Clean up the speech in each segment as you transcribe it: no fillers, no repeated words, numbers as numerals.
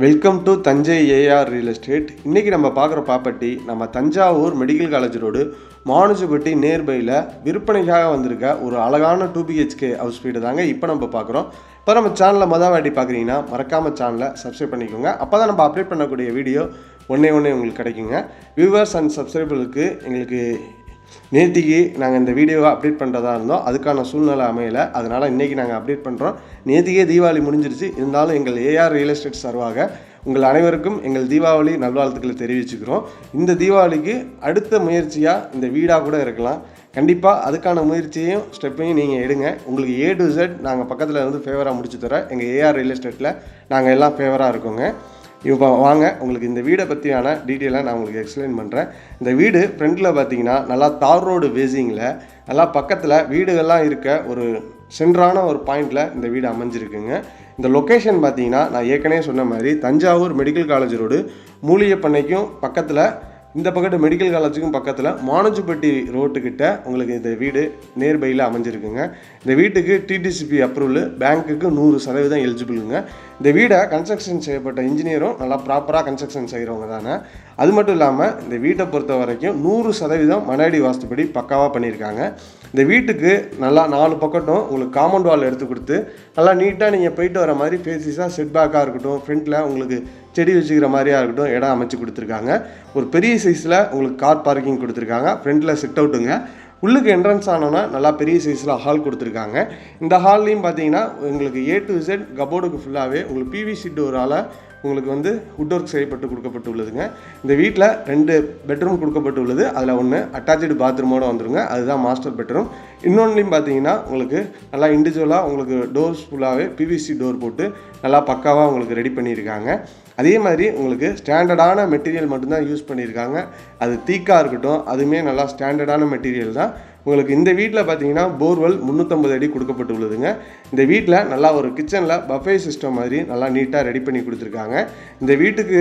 Welcome to Thanjai AR real estate. இன்றைக்கி நம்ம பார்க்குற ப்ராப்பர்ட்டி நம்ம Thanjavur medical college road Manujappatti நியர்பையில் விற்பனைக்காக வந்திருக்க ஒரு அழகான 2BHK ஹவுஸ் வீடு தாங்க இப்போ நம்ம பார்க்குறோம். இப்போ நம்ம சேனலில் வாட்டி பார்க்குறீங்கன்னா மறக்காமல் சேனலை சப்ஸ்கிரைப் பண்ணிக்கோங்க. அப்போ தான் நம்ம அப்டேட் பண்ணக்கூடிய வீடியோ ஒன்றே உங்களுக்கு கிடைக்குங்க. வியூவர்ஸ் அண்ட் சப்ஸ்கிரைபருக்கு எங்களுக்கு நேற்றுக்கு நாங்கள் இந்த வீடியோவை அப்டேட் பண்ணுறதா இருந்தோம், அதுக்கான சூழ்நிலை அமையலை. அதனால் இன்றைக்கி நாங்கள் அப்டேட் பண்ணுறோம். நேற்றுக்கே தீபாவளி முடிஞ்சிருச்சு. இருந்தாலும் எங்கள் ஏஆர் ரியல் எஸ்டேட் சார்பாக உங்கள் அனைவருக்கும் எங்கள் தீபாவளி நல்வாழ்த்துக்களை தெரிவிச்சுக்கிறோம். இந்த தீபாவளிக்கு அடுத்த முயற்சியாக இந்த வீடாக கூட இருக்கலாம். கண்டிப்பாக அதுக்கான முயற்சியையும் ஸ்டெப்பையும் நீங்கள் எடுங்க. உங்களுக்கு A to Z நாங்கள் பக்கத்தில் இருந்து ஃபேவராக முடிச்சு தரோம். எங்கள் ஏஆர் ரியல் எஸ்டேட்டில் நாங்கள் எல்லாம் ஃபேவராக இருக்கோங்க. இப்போ வாங்க உங்களுக்கு இந்த வீடை பற்றியான டீட்டெயிலாக நான் உங்களுக்கு எக்ஸ்பிளைன் பண்ணுறேன். இந்த வீடு ஃப்ரண்ட்டில் பார்த்தீங்கன்னா நல்லா தார் ரோடு பேசிங்கில் நல்லா பக்கத்தில் வீடுகள்லாம் இருக்க ஒரு சென்ட்ரான ஒரு பாயிண்டில் இந்த வீடு அமைஞ்சிருக்குங்க. இந்த லொக்கேஷன் பார்த்தீங்கன்னா நான் ஏற்கனவே சொன்ன மாதிரி தஞ்சாவூர் மெடிக்கல் காலேஜ் ரோடு மூலிகைப்பண்ணைக்கும் பக்கத்தில், இந்த பக்கத்து மெடிக்கல் காலேஜுக்கும் பக்கத்தில் மானுஜப்பட்டி ரோட்டுக்கிட்ட உங்களுக்கு இந்த வீடு நியர்பையில் அமைஞ்சிருக்குங்க. இந்த வீட்டுக்கு டிடிசிபி அப்ரூவல், பேங்க்குக்கு 100% எலிஜிபிளுங்க. இந்த வீடை கன்ஸ்ட்ரக்ஷன் செய்யப்பட்ட இன்ஜினியரும் நல்லா ப்ராப்பராக கன்ஸ்ட்ரக்ஷன் செய்கிறவங்க தானே. அது மட்டும் இல்லாமல் இந்த வீட்டை பொறுத்த வரைக்கும் 100% மனையடி வாஸ்துப்படி பக்காவாக பண்ணியிருக்காங்க. இந்த வீட்டுக்கு நல்லா 4 பக்கட்டும் உங்களுக்கு காம்பவுண்ட் வால் எடுத்து கொடுத்து நல்லா நீட்டாக நீங்கள் போயிட்டு வர மாதிரி ஃபேஸஸாக செட் பேக்காக இருக்கட்டும், ஃப்ரண்ட்டில் உங்களுக்கு செடி வச்சுக்கிற மாதிரியாக இருக்கட்டும் இடம் அமைச்சு கொடுத்துருக்காங்க. ஒரு பெரிய சைஸில் உங்களுக்கு கார் பார்க்கிங் கொடுத்துருக்காங்க. ஃப்ரண்ட்டில் சிட் அவுட்டுங்க. உள்ளுக்கு என்ட்ரன்ஸ் ஆனோன்னா நல்லா பெரிய சைஸில் ஹால் கொடுத்துருக்காங்க. இந்த ஹால்லையும் பார்த்தீங்கன்னா உங்களுக்கு A to Z கபோர்டுக்கு ஃபுல்லாகவே உங்களுக்கு PVC டோரால் உங்களுக்கு வுட் ஒர்க் செய்யப்பட்டு கொடுக்கப்பட்டு உள்ளதுங்க. இந்த வீட்டில் 2 பெட்ரூம் கொடுக்கப்பட்டு உள்ளது. அதில் ஒன்று அட்டாச்சு பாத்ரூமோடு வந்துடுங்க, அதுதான் மாஸ்டர் பெட்ரூம். இன்னொன்றையும் பார்த்தீங்கன்னா உங்களுக்கு நல்லா இண்டிவிஜுவலாக உங்களுக்கு டோர்ஸ் ஃபுல்லாகவே PVC டோர் போட்டு நல்லா பக்காவாக உங்களுக்கு ரெடி பண்ணியிருக்காங்க. அதே மாதிரி உங்களுக்கு ஸ்டாண்டர்டான மெட்டீரியல் மட்டும்தான் யூஸ் பண்ணியிருக்காங்க. அது தீக்காக இருக்கட்டும், அதுவுமே நல்லா ஸ்டாண்டர்டான மெட்டீரியல் தான். உங்களுக்கு இந்த வீட்டில் பார்த்தீங்கன்னா போர்வெல் 350 அடி கொடுக்கப்பட்டு உள்ளதுங்க. இந்த வீட்டில் நல்லா ஒரு கிச்சனில் பஃபே சிஸ்டம் மாதிரி நல்லா நீட்டாக ரெடி பண்ணி கொடுத்துருக்காங்க. இந்த வீட்டுக்கு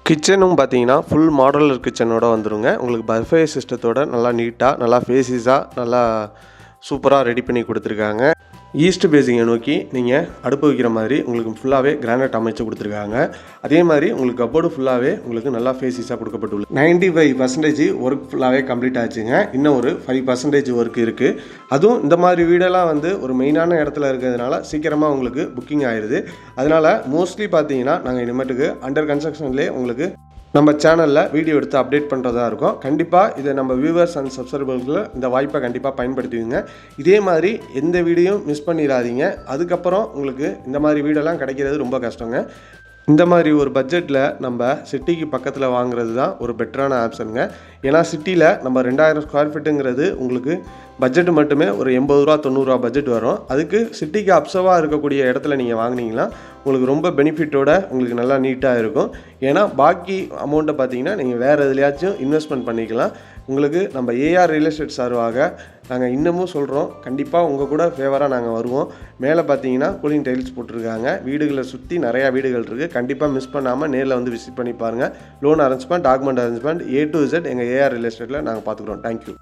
கிச்சனும் பார்த்தீங்கன்னா ஃபுல் மாடலர் கிச்சனோட வந்துடுங்க. உங்களுக்கு பஃபே சிஸ்டத்தோட நல்லா நீட்டாக நல்லா ஃபேஸஸாக நல்லா சூப்பராக ரெடி பண்ணி கொடுத்துருக்காங்க. ஈஸ்ட் பேசிங்கை நோக்கி நீங்கள் அடுப்பு வைக்கிற மாதிரி உங்களுக்கு ஃபுல்லாகவே கிரானைட் அமைச்சு கொடுத்துருக்காங்க. அதே மாதிரி உங்களுக்கு கப்போர்டு ஃபுல்லாகவே உங்களுக்கு நல்லா ஃபேஸஸாக கொடுக்கப்பட்டுள்ளது. 95% ஒர்க் ஃபுல்லாகவே கம்ப்ளீட் ஆச்சுங்க. இன்னும் ஒரு 5% ஒர்க் இருக்குது. அதுவும் இந்த மாதிரி வீடெல்லாம் ஒரு மெயினான இடத்துல இருக்கிறதுனால சீக்கிரமாக உங்களுக்கு புக்கிங் ஆயிடுது. அதனால் மோஸ்ட்லி பார்த்தீங்கன்னா நாங்கள் இனிமேட்டுக்கு அண்டர் கன்ஸ்ட்ரக்ஷன்லேயே உங்களுக்கு நம்ம சேனலில் வீடியோ எடுத்து அப்டேட் பண்ணுறதா இருக்கும். கண்டிப்பாக இதை நம்ம வியூவர்ஸ் அண்ட் சப்ஸ்கிரைபர்ஸில் இந்த வாய்ப்பை கண்டிப்பாக பயன்படுத்துவீங்க. இதே மாதிரி எந்த வீடியோ மிஸ் பண்ணிடாதீங்க. அதுக்கப்புறம் உங்களுக்கு இந்த மாதிரி வீடெல்லாம் கிடைக்கிறது ரொம்ப கஷ்டங்க. இந்த மாதிரி ஒரு பட்ஜெட்டில் நம்ம சிட்டிக்கு பக்கத்தில் வாங்குறது தான் ஒரு பெட்டரான ஆப்ஷனுங்க. ஏன்னா சிட்டியில் நம்ம 2000 ஸ்கொயர் ஃபீட்டுங்கிறது உங்களுக்கு பட்ஜெட்டு மட்டுமே ஒரு 80 ரூபா 90 ரூபா பட்ஜெட் வரும். அதுக்கு சிட்டிக்கு அப்சவாக இருக்கக்கூடிய இடத்துல நீங்கள் வாங்கினீங்கன்னா உங்களுக்கு ரொம்ப பெனிஃபிட்டோட உங்களுக்கு நல்லா நீட்டாக இருக்கும். ஏன்னா பாக்கி அமௌண்ட்டை பார்த்தீங்கன்னா நீங்கள் வேறு எதுலையாச்சும் இன்வெஸ்ட்மெண்ட் பண்ணிக்கலாம். உங்களுக்கு நம்ம ஏஆர் ரியல் எஸ்டேட் சார்பாக நாங்கள் இன்னமும் சொல்கிறோம், கண்டிப்பாக உங்கள் கூட ஃபேவராக நாங்கள் வருவோம். மேலே பார்த்தீங்கன்னா கூலிங் டைல்ஸ் போட்டிருக்காங்க. வீடுகளை சுற்றி நிறையா வீடுகள் இருக்குது. கண்டிப்பாக மிஸ் பண்ணாமல் நேரில் விசிட் பண்ணி பாருங்கள். Loan arrangement, document arrangement A to Z எங்கள் ஏஆர் ரியல் எஸ்டேட்டில் நாங்கள் பார்த்துக்குறோம். தேங்க்யூ.